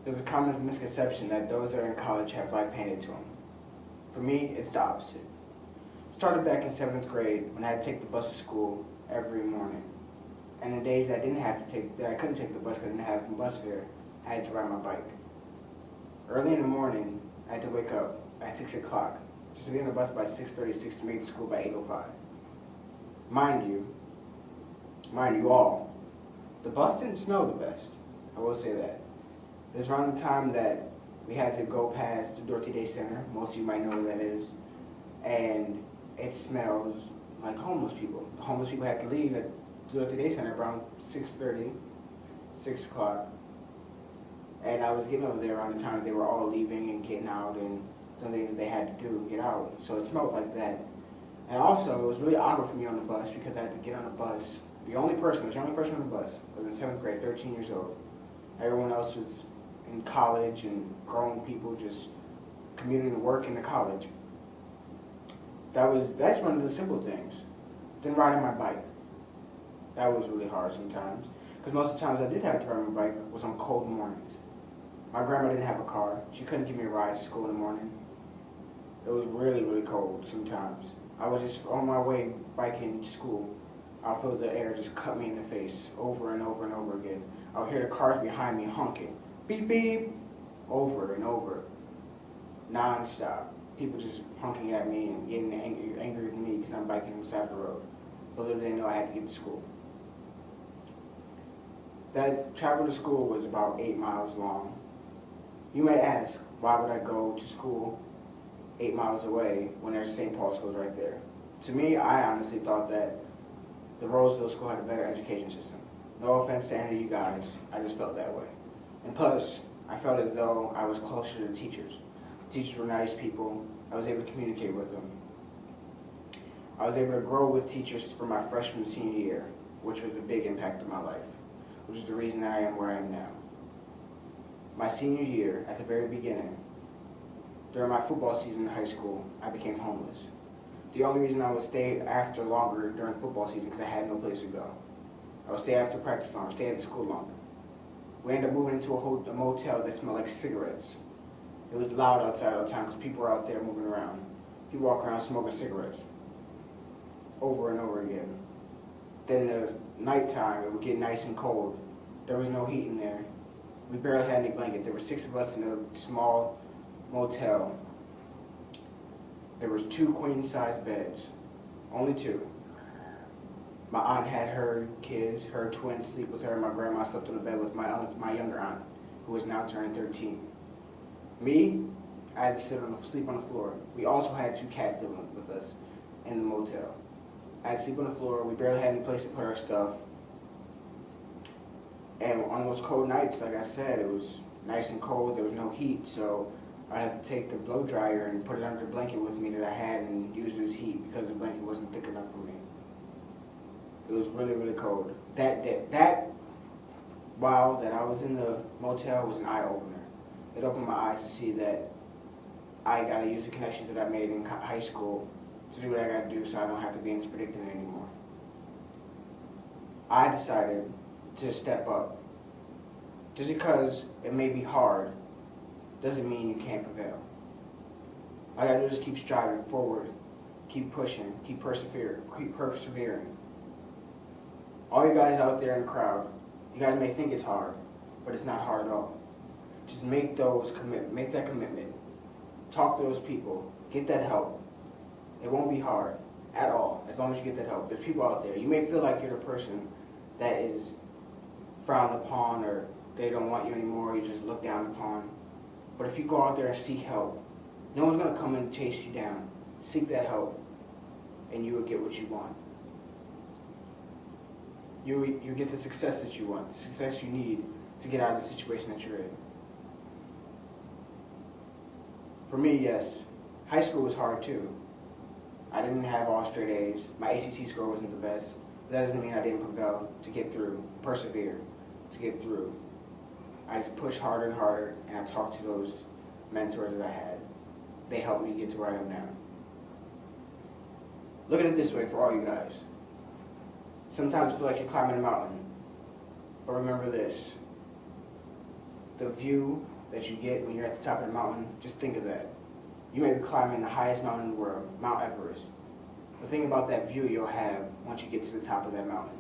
There's a common misconception that those that are in college have life handed to them. For me, it's the opposite. It started back in 7th grade when I had to take the bus to school every morning. And the days that I couldn't take the bus because I didn't have bus fare, I had to ride my bike. Early in the morning, I had to wake up at 6 o'clock just to be on the bus by 6:36 to make it to school by 8:05. Mind you all, the bus didn't smell the best. I will say that. It was around the time that we had to go past the Dorothy Day Center. Most of you might know where that is. And it smells like homeless people. The homeless people had to leave at the Dorothy Day Center around 6:30, 6 o'clock. And I was getting over there around the time they were all leaving and getting out and some things that they had to do to get out. So it smelled like that. And also, it was really awkward for me on the bus because I had to get on the bus. I was the only person on the bus. I was in 7th grade, 13 years old. Everyone else was in college and grown people just commuting to work into college. That's one of the simple things. Then riding my bike. That was really hard sometimes. Because most of the times I did have to ride my bike was on cold mornings. My grandma didn't have a car. She couldn't give me a ride to school in the morning. It was really, really cold sometimes. I was just on my way biking to school. I'll feel the air just cut me in the face over and over and over again. I'll hear the cars behind me honking. Beep, beep, over and over, non-stop. People just honking at me and getting angry with me because I'm biking on the side of the road. But little did they know I had to get to school. That travel to school was about 8 miles long. You may ask, why would I go to school 8 miles away when there's St. Paul schools right there? To me, I honestly thought that the Roseville School had a better education system. No offense to any of you guys, I just felt that way. And plus, I felt as though I was closer to the teachers. The teachers were nice people. I was able to communicate with them. I was able to grow with teachers for my freshman senior year, which was a big impact on my life, which is the reason that I am where I am now. My senior year, at the very beginning, during my football season in high school, I became homeless. The only reason I would stay after longer during football season because I had no place to go. I would stay after practice longer, stay at the school longer. We ended up moving into a motel that smelled like cigarettes. It was loud outside all the time because people were out there moving around. People walk around smoking cigarettes over and over again. Then the nighttime, it would get nice and cold. There was no heat in there. We barely had any blankets. There were 6 of us in a small motel. There was 2 queen-size beds, only 2. My aunt had her kids, her twins sleep with her, and my grandma slept in the bed with my younger aunt, who was now turning 13. Me, I had to sleep on the floor. We also had 2 cats living with us in the motel. I had to sleep on the floor. We barely had any place to put our stuff. And on those cold nights, like I said, it was nice and cold. There was no heat, so I had to take the blow dryer and put it under the blanket with me that I had and use this heat because the blanket wasn't thick enough for me. It was really, really cold. That while that I was in the motel was an eye-opener. It opened my eyes to see that I got to use the connections that I made in high school to do what I got to do so I don't have to be in this predicament anymore. I decided to step up. Just because it may be hard doesn't mean you can't prevail. All I got to do is keep striving forward, keep pushing, keep persevering. All you guys out there in the crowd, you guys may think it's hard, but it's not hard at all. Just make that commitment. Talk to those people. Get that help. It won't be hard at all, as long as you get that help. There's people out there. You may feel like you're the person that is frowned upon or they don't want you anymore, or you just look down upon. But if you go out there and seek help, no one's going to come and chase you down. Seek that help, and you will get what you want. You get the success that you want, the success you need to get out of the situation that you're in. For me, yes, high school was hard too. I didn't have all straight A's. My ACT score wasn't the best. But that doesn't mean I didn't prevail to get through, persevere to get through. I just pushed harder and harder, and I talked to those mentors that I had. They helped me get to where I am now. Look at it this way for all you guys. Sometimes you feel like you're climbing a mountain, but remember this. the view that you get when you're at the top of the mountain, just think of that. You may be climbing the highest mountain in the world, Mount Everest. But think about that view you'll have once you get to the top of that mountain.